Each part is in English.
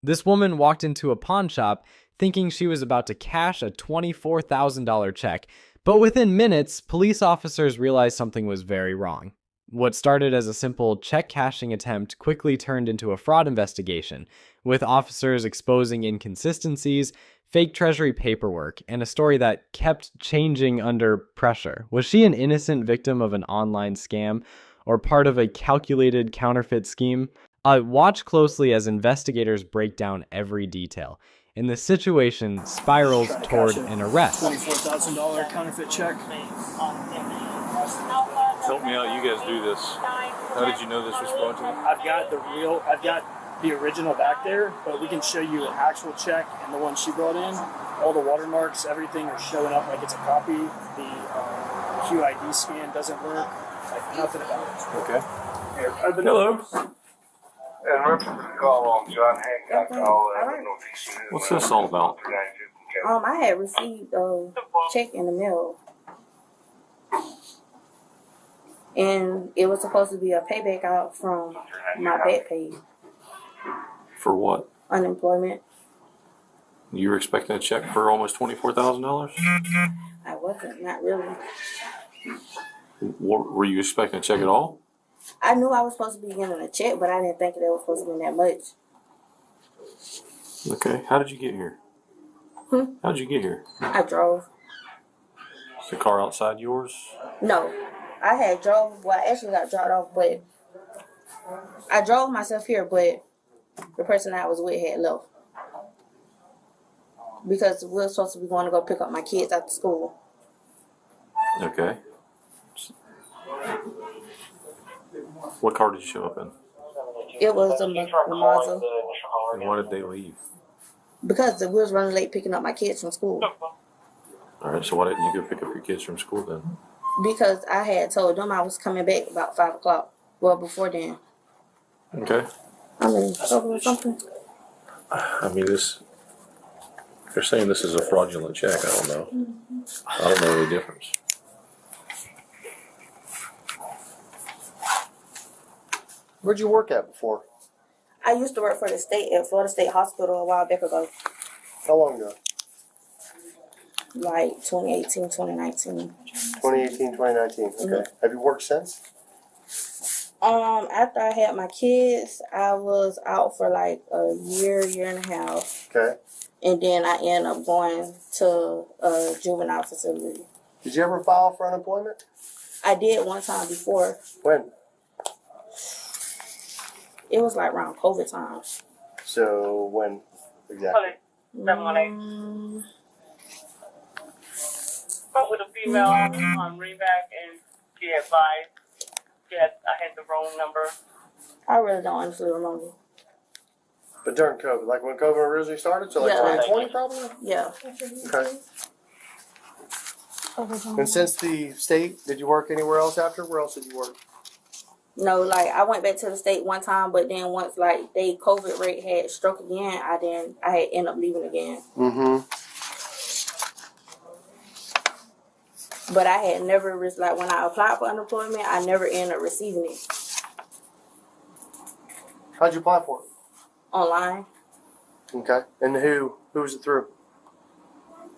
This woman walked into a pawn shop thinking she was about to cash a $24,000 check, but within minutes, police officers realized something was very wrong. What started as a simple check cashing attempt quickly turned into a fraud investigation, with officers exposing inconsistencies, fake treasury paperwork, and a story that kept changing under pressure. Was she an innocent victim of an online scam or part of a calculated counterfeit scheme? Watch closely as investigators break down every detail. And the situation spirals toward an arrest. $24,000 counterfeit check. Help me out, you guys do this. How did you know this was fraudulent? I've got the original back there, but we can show you an actual check and the one she brought in. All the watermarks, everything are showing up like it's a copy. The QID scan doesn't work. Like nothing about it. Okay. Here, hello. And we're call on John Hancock. Okay. All right. What's this all about? I had received a check in the mail, and it was supposed to be a payback out from my back pay. For what? Unemployment. You were expecting a check for almost $24,000? I wasn't, not really. Were you expecting a check at all? I knew I was supposed to be getting a check, but I didn't think that it was supposed to be that much. Okay. How did you get here? How did you get here? I drove. Is the car outside yours? No, I had drove. Well, I actually got dropped off, but I drove myself here, but the person I was with had left because we were supposed to be going to go pick up my kids after school. Okay. What car did you show up in? It was a Mazda. And why did they leave? Because we was running late picking up my kids from school. All right, so why didn't you go pick up your kids from school then? Because I had told them I was coming back about 5 o'clock. Well, before then. Okay. I mean, over something. I mean, they're saying this is a fraudulent check. I don't know. I don't know the difference. Where'd you work at before? I used to work for the state at Florida State Hospital a while back ago. How long ago? Like 2018, 2019. 2018, 2019. Okay. Mm-hmm. Have you worked since? After I had my kids, I was out for like a year and a half. Okay. And then I ended up going to a juvenile facility. Did you ever file for unemployment? I did one time before. When? It was like around COVID time. So when exactly? Spoke with a female on Reback, and she advised I had the wrong number. I really don't honestly remember. But during COVID, like when COVID originally started, so like Yeah. 2020 probably? Yeah. Okay. And since the state, did you work anywhere else after? Where else did you work? No, like I went back to the state one time, but then once like they COVID rate had struck again, I had ended up leaving again. Mm-hmm. But I had never like when I applied for unemployment, I never ended up receiving it How'd you apply for it? online. Okay. And who was it through?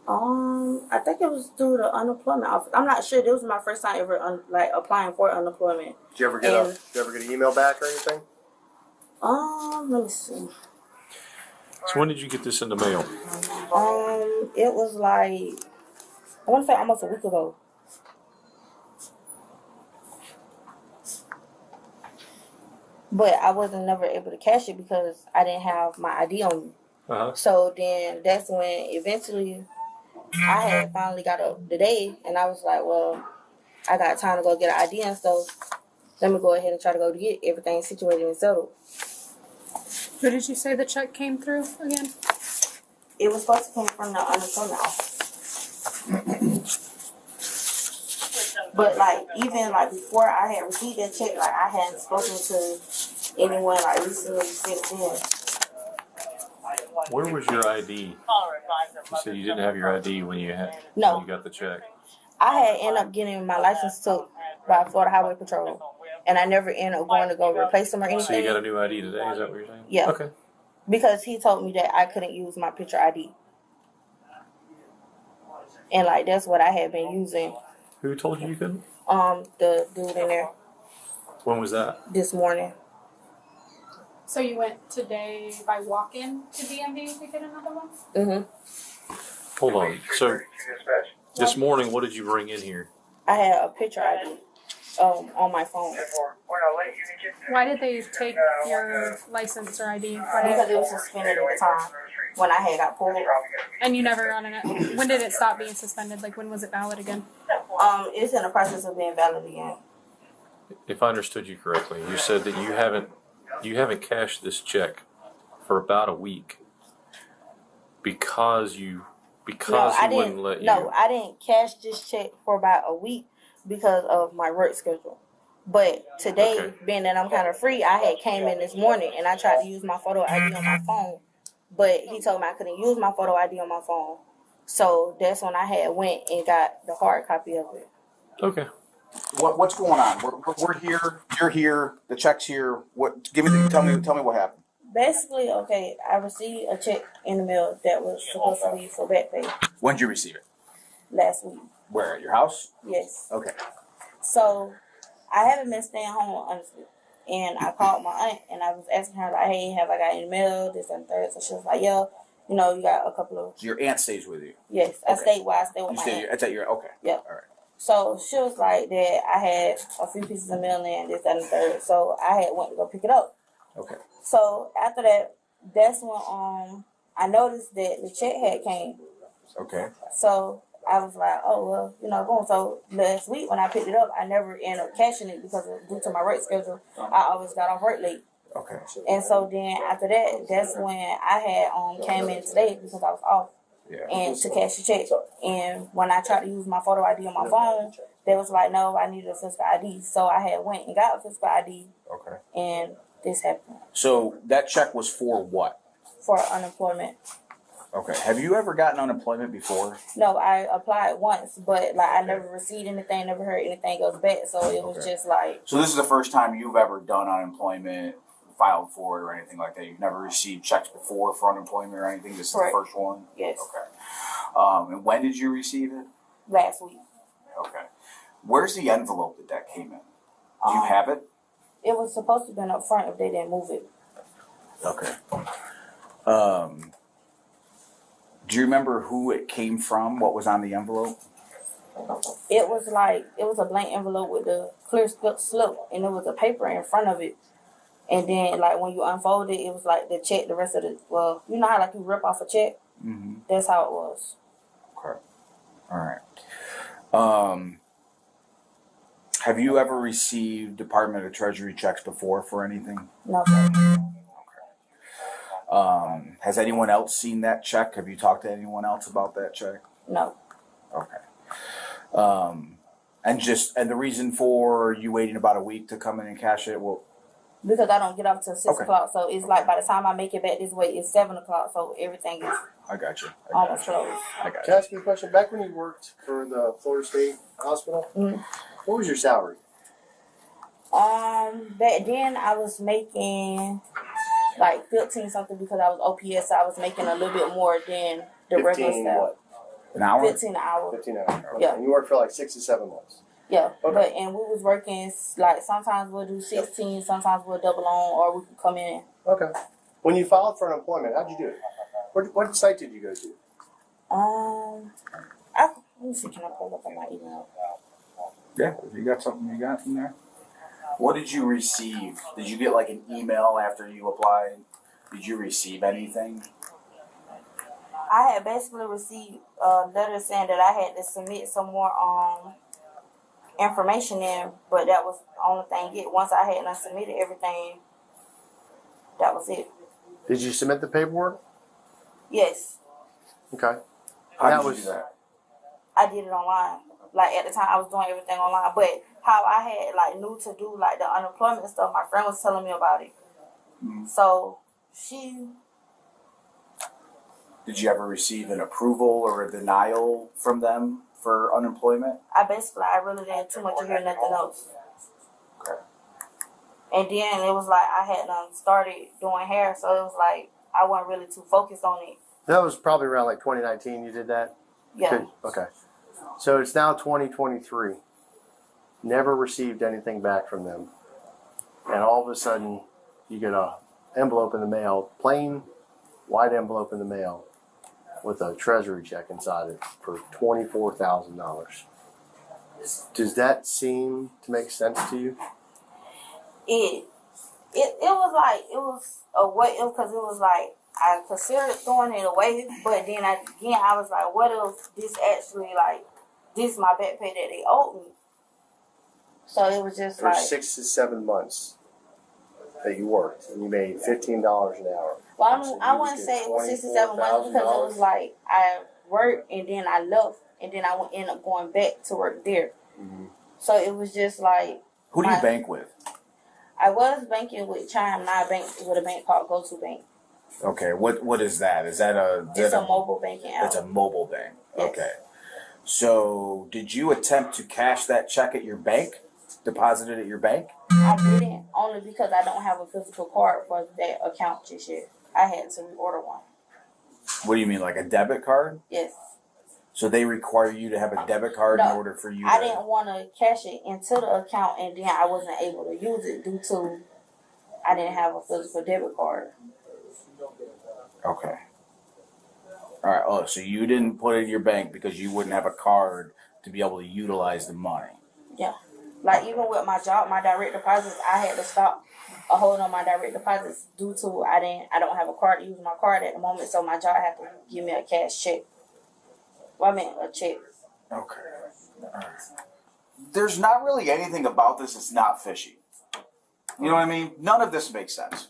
I think it was through the unemployment office. I'm not sure. This was my first time ever applying for unemployment. Did you ever get did you ever get an email back or anything? Let me see. So when did you get this in the mail? It was like I want to say almost a week ago. But I wasn't never able to cash it because I didn't have my ID on me. Uh-huh. So then that's when eventually I had finally got up today, and I was like, well, I got time to go get an ID and stuff. Let me go ahead and try to go to get everything situated and settled. Who did you say the check came through again? It was supposed to come from the unemployment office. But like even like before I had received that check, like I hadn't spoken to anyone like recently since then. Where was your ID? You said you didn't have your ID when you got the check. I had ended up getting my license took by Florida Highway Patrol, and I never ended up going to go replace them or anything. So you got a new ID today? Is that what you're saying? Yeah. Okay. Because he told me that I couldn't use my picture ID. And like that's what I had been using. Who told you couldn't? The dude in there When was that? this morning. So you went today by walk-in to DMV to get another one? Mm-hmm. Hold on. So this morning, what did you bring in here? I had a picture ID on my phone. Why did they take your license or ID? Because it was suspended at the time when I had got pulled. And you never run it. When did it stop being suspended? Like when was it valid again? It's in the process of being valid again. If I understood you correctly, you said that you haven't cashed this check for about a week because he wouldn't let you. No, I didn't cash this check for about a week because of my work schedule. But today, being that I'm kind of free, I had came in this morning and I tried to use my photo ID on my phone, but he told me I couldn't use my photo ID on my phone. So that's when I had went and got the hard copy of it. Okay. What's going on? We're here. You're here. The check's here. Tell me what happened. Basically, okay, I received a check in the mail that was supposed to be for back pay When did you receive it? last week. Where, at your house? Yes. Okay. So I haven't been staying home, honestly. And I called my aunt and I was asking her, like, hey, have I got any mail, this and third? So she was like, yeah, you know, you got a couple of. So your aunt stays with you? Yes, I stayed with my aunt. It's at your, okay. Yeah. All right. So she was like that I had a few pieces of mail in, this, that, and the third. So I had went to go pick it up. Okay. So after that, that's when I noticed that the check had came. Okay. So I was like, oh, well, you know, boom. So last week when I picked it up, I never ended up cashing it because due to my work schedule, I always got off work late. Okay. And so then after that, that's when I had came in today because I was off. Yeah. And to cash the check. And when I tried to use my photo ID on my phone, they was like, no, I needed a physical ID. So I had went and got a physical ID. Okay. And this happened. So that check was for what? For unemployment. Okay. Have you ever gotten unemployment before? No, I applied once, but like I never received anything, never heard anything else back. So it was just like. So this is the first time you've ever done unemployment, filed for it, or anything like that. You've never received checks before for unemployment or anything. This is Correct. the first one. Yes. Okay. And when did you receive it? Last week. Okay. Where's the envelope that came in? Do you have it? It was supposed to have been up front if they didn't move it. Okay. Do you remember who it came from? What was on the envelope? It was a blank envelope with a clear slip, and there was a paper in front of it. And then, like, when you unfold it, it was like the check, the rest of the, well, you know how, like, you rip off a check? Mm-hmm. That's how it was. Okay. All right. Have you ever received Department of Treasury checks before for anything? No, sir. Okay. Has anyone else seen that check? Have you talked to anyone else about that check? No. Okay. And the reason for you waiting about a week to come in and cash it, well, Because I don't get off till 6 o'clock, so it's like by the time I make it back this way, it's 7 o'clock, so everything is I got you. almost closed. I got Can I ask you a question? Back when you worked for the Florida State Hospital, what was your salary? Back then I was making like 15 something because I was OPS, so I was making a little bit more than the regular 15 staff. what? An hour? 15 an hour. 15 an hour. Okay. Yeah. And you worked for like 6 to 7 months. Yeah, Okay. and we was working like sometimes we'll do 16, sometimes we'll double on, or we can come in. Okay. When you filed for unemployment, how'd you do it? What site did you go to? Let me see, can I pull up on my email? Yeah, if you got something you got from there. What did you receive? Did you get like an email after you applied? Did you receive anything? I had basically received a letter saying that I had to submit some more information in, but that was the only thing. Once I had submitted everything, that was it. Did you submit the paperwork? Yes, Okay. How did you do that? I did it online. Like at the time, I was doing everything online. But how I had like knew to do like the unemployment stuff, my friend was telling me about it. Mm-hmm. So she. Did you ever receive an approval or a denial from them for unemployment? I really didn't too much to hear nothing else. Okay. And then it was like I had started doing hair, so it was like I wasn't really too focused on it. That was probably around like 2019 you did that? Yeah. Good. Okay. So it's now 2023. Never received anything back from them. And all of a sudden, you get a envelope in the mail, plain white envelope in the mail with a treasury check inside it for $24,000. Does that seem to make sense to you? It was a way, because it was like I considered throwing it away, but then I was like, what if this actually like this my back pay that they owed me? So it was just For like 6 to 7 months that you worked and you made $15 an hour. Well, So I you wouldn't would say get it was 67 months because it was like I worked and then I left and then I would end up going back to work there. Mm-hmm. So it was just like. Who do you bank with? I was banking with Chime, now I bank with a bank called Go To Bank. Okay, what is that? Is that It's a mobile banking app. It's a mobile bank. Yes. Okay. So, did you attempt to cash that check at your bank? Deposit it at your bank? I didn't, only because I don't have a physical card for that account just yet. I had to reorder one. What do you mean, like a debit card? Yes. So they require you to have a debit card in No, order for you I to... didn't want to cash it into the account and then I wasn't able to use it due to I didn't have a physical debit card. Okay. All right. Oh, so you didn't put it in your bank because you wouldn't have a card to be able to utilize the money. Yeah. Like even with my job, my direct deposits, I had to stop a hold on my direct deposits due to I don't have a card to use my card at the moment, so my job had to give me a cash check. Well, I mean a check. Okay. All right. There's not really anything about this that's not fishy. You know what I mean? None of this makes sense.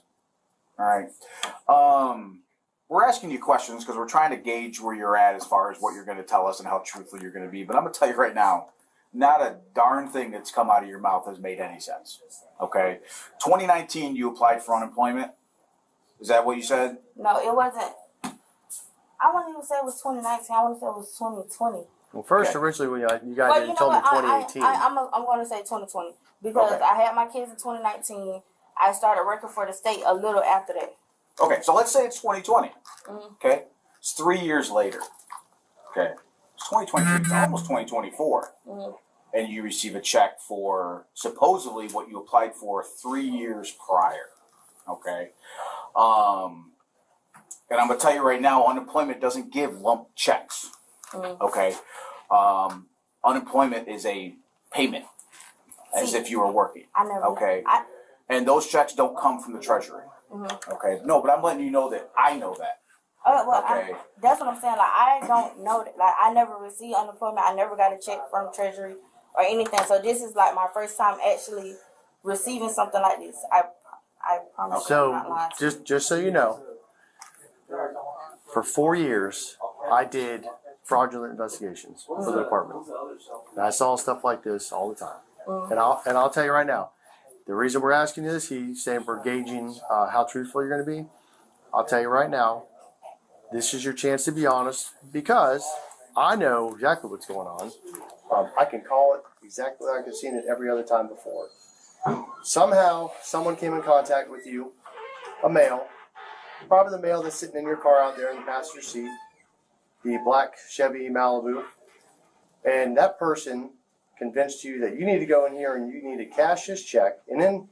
All right. We're asking you questions because we're trying to gauge where you're at as far as what you're going to tell us and how truthful you're going to be. But I'm going to tell you right now, not a darn thing that's come out of your mouth has made any sense. Okay? 2019, you applied for unemployment. Is that what you said? No, it wasn't. I wouldn't even say it was 2019. I want to say it was 2020. Well, first, Okay. originally, when you guys told me 2018. I'm going to say 2020 because Okay. I had my kids in 2019. I started working for the state a little after that. Okay, so let's say it's 2020. Mm-hmm. Okay? It's 3 years later. Okay? It's 2023. It's almost 2024. Mm-hmm. And you receive a check for supposedly what you applied for 3 years prior. Okay? And I'm going to tell you right now, unemployment doesn't give lump checks. Mm-hmm. Okay? Unemployment is a payment, as if you were working. I never. Okay? And those checks don't come from the Treasury. Mm-hmm. Okay? No, but I'm letting you know that I know that. Well, Okay. that's what I'm saying. Like, I don't know that. Like, I never received unemployment. I never got a check from Treasury or anything. So this is like my first time actually receiving something like this. I promise you I'm not So, lying. just so you know, for 4 years, I did fraudulent investigations for the department. And I saw stuff like this all the time. Mm-hmm. And I'll tell you right now, the reason we're asking you this, he's saying we're gauging how truthful you're going to be. I'll tell you right now, this is your chance to be honest because I know exactly what's going on. I can call it exactly like I've seen it every other time before. Somehow, someone came in contact with you, a male, probably the male that's sitting in your car out there in the passenger seat, the black Chevy Malibu, and that person convinced you that you need to go in here and you need to cash this check, and then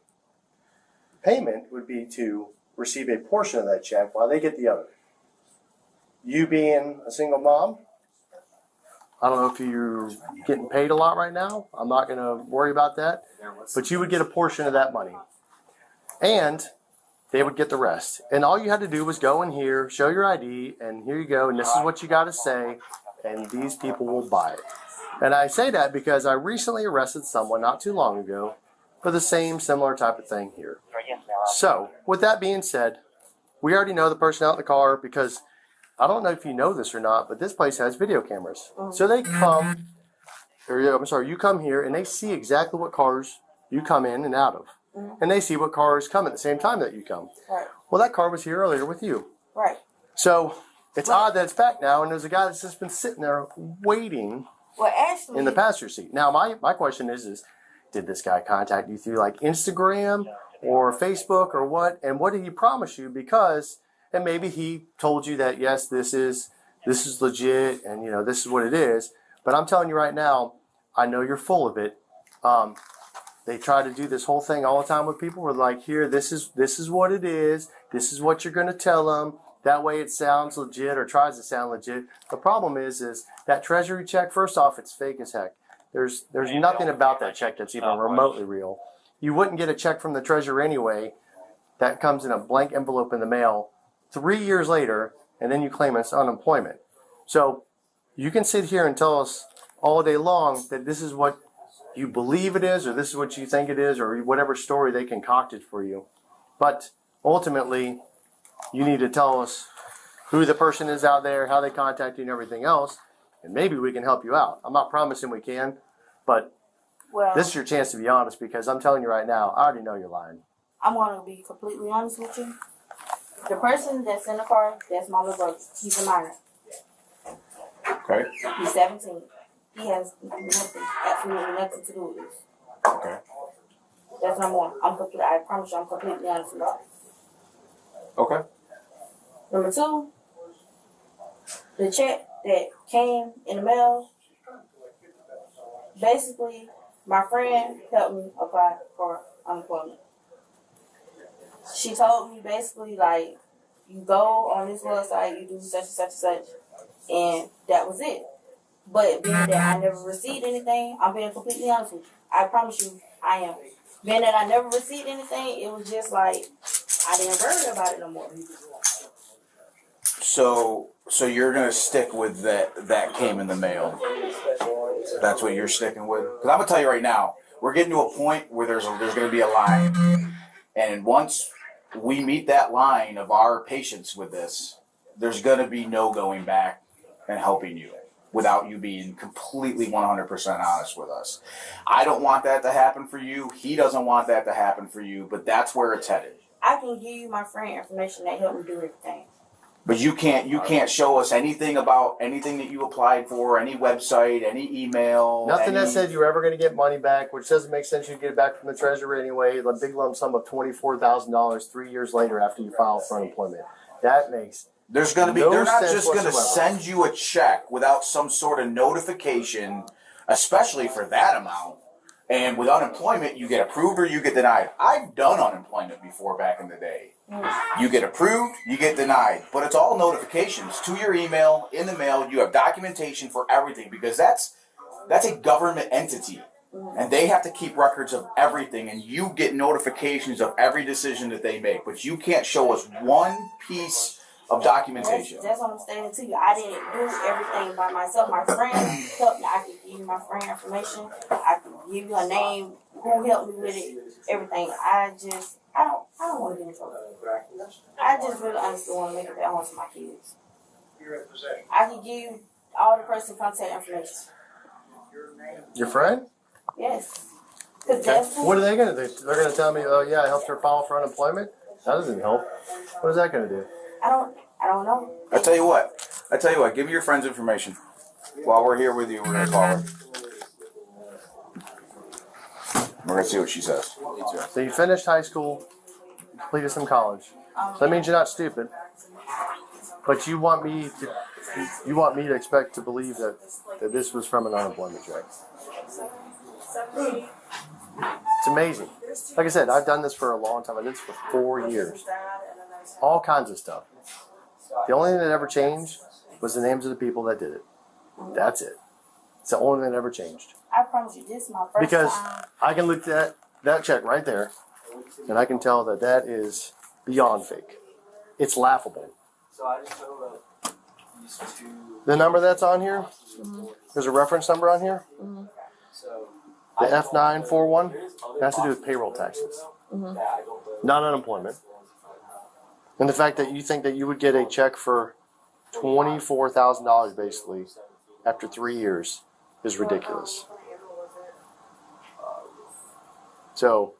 payment would be to receive a portion of that check while they get the other. You being a single mom, I don't know if you're getting paid a lot right now. I'm not going to worry about that. But you would get a portion of that money. And they would get the rest. And all you had to do was go in here, show your ID, and here you go, and this is what you got to say, and these people will buy it. And I say that because I recently arrested someone not too long ago for the same similar type of thing here. So, with that being said, we already know the person out in the car because I don't know if you know this or not, but this place has video cameras. So they come, you come here and they see exactly what cars you come in and out of. And they see what cars come at the same time that you come. Right. Well, that car was here earlier with you. Right. So it's odd that it's back now and there's a guy that's just been sitting there waiting Well, actually, in the passenger seat. Now, my question is did this guy contact you through like Instagram or Facebook or what? And what did he promise you? Because and maybe he told you that yes, this is legit, and this is what it is. But I'm telling you right now, I know you're full of it. They try to do this whole thing all the time with people. We're like, here, this is what it is. This is what you're going to tell them. That way it sounds legit or tries to sound legit. The problem is that treasury check, first off, it's fake as heck. There's nothing about that check that's even remotely real. You wouldn't get a check from the treasurer anyway that comes in a blank envelope in the mail 3 years later, and then you claim it's unemployment. So you can sit here and tell us all day long that this is what you believe it is, or this is what you think it is, or whatever story they concocted for you. But ultimately, you need to tell us who the person is out there, how they contact you, and everything else, and maybe we can help you out. I'm not promising we can, but this is your chance to be honest, because I'm telling you right now, I already know you're lying. I'm going to be completely honest with you. The person that's in the car, that's my little brother. He's a minor. Okay. He's 17. He has nothing, absolutely nothing to do with this. Okay. That's number one. I promise you, I'm completely honest with you. Okay. Number two, the check that came in the mail, basically, my friend helped me apply for unemployment. She told me basically, like, you go on this website, you do such and such and such, and that was it. But being that I never received anything, I'm being completely honest with you. I promise you, I am. Being that I never received anything, it was just like, I didn't worry about it no more. So you're gonna stick with that came in the mail. That's what you're sticking with. Because I'm gonna tell you right now, we're getting to a point where there's gonna be a line, and once we meet that line of our patience with this, there's gonna be no going back and helping you without you being completely 100% honest with us. I don't want that to happen for you. He doesn't want that to happen for you. But that's where it's headed. I can give you my friend information that helped me do everything. But you can't show us anything about anything that you applied for, any website, any email. Nothing that said you were ever going to get money back, which doesn't make sense. You get it back from the treasurer anyway. The big lump sum of $24,000 3 years later after you file for unemployment. That makes They're not just going to send you a check without some sort of notification, especially for that amount. And with unemployment, you get approved or you get denied. I've done unemployment before back in the day. You get approved, you get denied. But it's all notifications to your email, in the mail. You have documentation for everything because that's a government entity. And they have to keep records of everything. And you get notifications of every decision that they make. But you can't show us one piece of documentation. That's what I'm saying to you. I didn't do everything by myself. My friend helped me. I could give you my friend information. I could give you her name, who helped me with it, everything. I don't want to get in trouble. I just really honestly want to make it at home to my kids. I can give you all the personal contact information. Your friend? Yes. Okay. What are they going to do? They're going to tell me, oh yeah, I helped her file for unemployment? That doesn't help. What is that going to do? I don't know. I tell you what, give me your friend's information. While we're here with you, we're gonna call her. We're gonna see what she says. So you finished high school, completed some college. So that means you're not stupid. But you want me to expect to believe that this was from an unemployment check. It's amazing. Like I said, I've done this for a long time. I did this for 4 years. All kinds of stuff. The only thing that ever changed was the names of the people that did it. That's it. It's the only thing that ever changed. I promise you, this is my first because time. I can look at that check right there, and I can tell that is beyond fake. It's laughable. The number that's on here, there's a reference number on here. The F941 has to do with payroll taxes, not unemployment. And the fact that you think that you would get a check for $24,000 basically after 3 years is ridiculous. So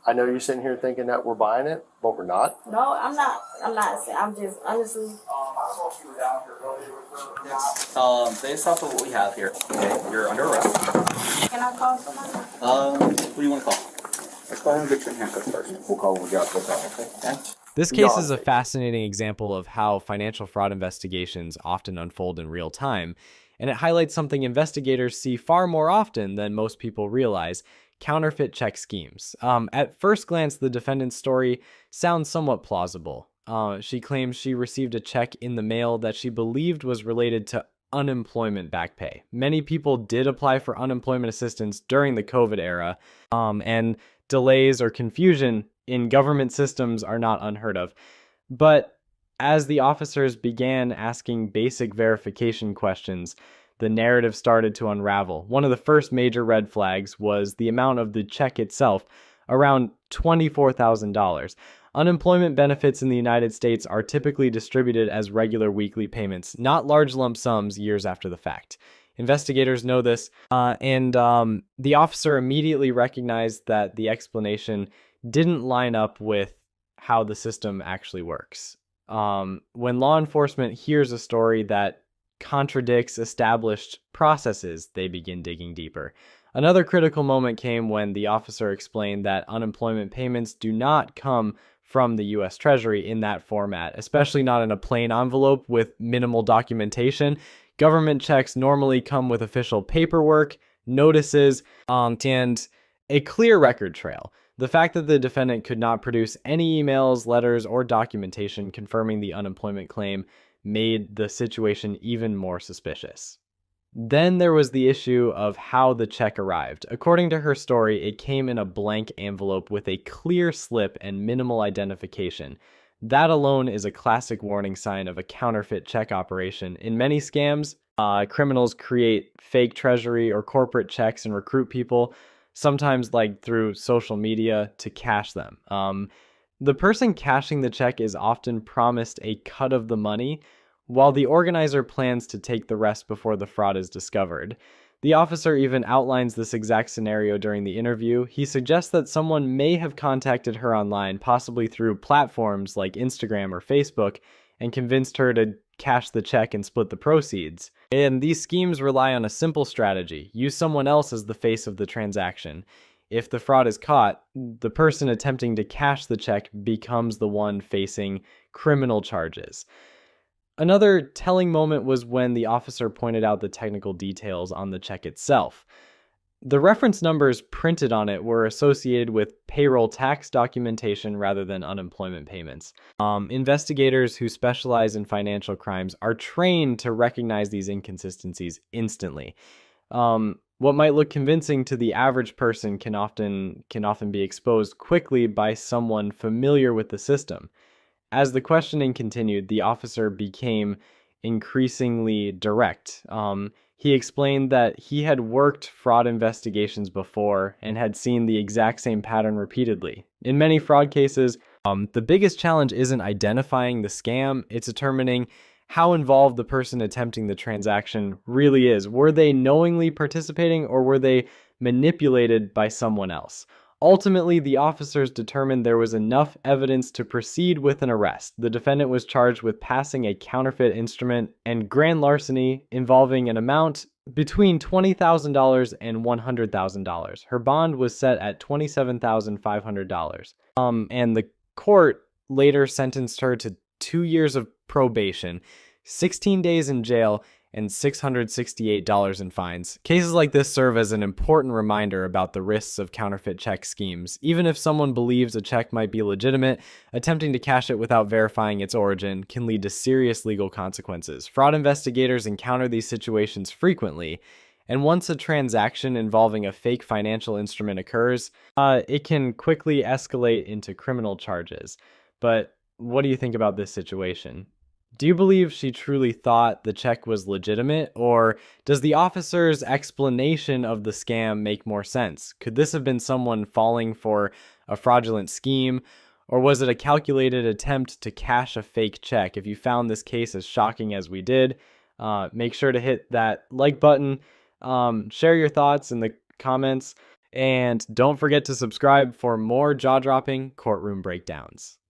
I know you're sitting here thinking that we're buying it, but we're not. No, I'm not. I'm just honestly. Based off of what we have here, okay, you're under arrest. Can I call somebody? What do you want to call? Let's go ahead and get your handcuffs first. We'll call when we got the call, okay? Okay. This case is a Beyond fascinating example of how financial fraud investigations often unfold in real time, and it highlights something investigators see far more often than most people realize: counterfeit check schemes. At first glance, the defendant's story sounds somewhat plausible. She claims she received a check in the mail that she believed was related to unemployment back pay. Many people did apply for unemployment assistance during the COVID era, and delays or confusion in government systems are not unheard of. But as the officers began asking basic verification questions, the narrative started to unravel. One of the first major red flags was the amount of the check itself, around $24,000. Unemployment benefits in the United States are typically distributed as regular weekly payments, not large lump sums years after the fact. Investigators know this, and the officer immediately recognized that the explanation didn't line up with how the system actually works. When law enforcement hears a story that contradicts established processes, they begin digging deeper. Another critical moment came when the officer explained that unemployment payments do not come from the U.S. Treasury in that format, especially not in a plain envelope with minimal documentation. Government checks normally come with official paperwork, notices, and a clear record trail. The fact that the defendant could not produce any emails, letters, or documentation confirming the unemployment claim made the situation even more suspicious. Then there was the issue of how the check arrived. According to her story, it came in a blank envelope with a clear slip and minimal identification. That alone is a classic warning sign of a counterfeit check operation. In many scams, criminals create fake treasury or corporate checks and recruit people, sometimes like through social media, to cash them. The person cashing the check is often promised a cut of the money, while the organizer plans to take the rest before the fraud is discovered. The officer even outlines this exact scenario during the interview. He suggests that someone may have contacted her online, possibly through platforms like Instagram or Facebook, and convinced her to cash the check and split the proceeds. And these schemes rely on a simple strategy: use someone else as the face of the transaction. If the fraud is caught, the person attempting to cash the check becomes the one facing criminal charges. Another telling moment was when the officer pointed out the technical details on the check itself. The reference numbers printed on it were associated with payroll tax documentation rather than unemployment payments. Investigators who specialize in financial crimes are trained to recognize these inconsistencies instantly. What might look convincing to the average person can often be exposed quickly by someone familiar with the system. As the questioning continued, the officer became increasingly direct. He explained that he had worked fraud investigations before and had seen the exact same pattern repeatedly. In many fraud cases, the biggest challenge isn't identifying the scam, it's determining how involved the person attempting the transaction really is. Were they knowingly participating, or were they manipulated by someone else? Ultimately, the officers determined there was enough evidence to proceed with an arrest. The defendant was charged with passing a counterfeit instrument and grand larceny involving an amount between $20,000 and $100,000. Her bond was set at $27,500. And the court later sentenced her to 2 years of probation, 16 days in jail, and $668 in fines. Cases like this serve as an important reminder about the risks of counterfeit check schemes. Even if someone believes a check might be legitimate, attempting to cash it without verifying its origin can lead to serious legal consequences. Fraud investigators encounter these situations frequently, and once a transaction involving a fake financial instrument occurs, it can quickly escalate into criminal charges. But what do you think about this situation? Do you believe she truly thought the check was legitimate, or does the officer's explanation of the scam make more sense? Could this have been someone falling for a fraudulent scheme, or was it a calculated attempt to cash a fake check? If you found this case as shocking as we did, make sure to hit that like button, share your thoughts in the comments, and don't forget to subscribe for more jaw-dropping courtroom breakdowns.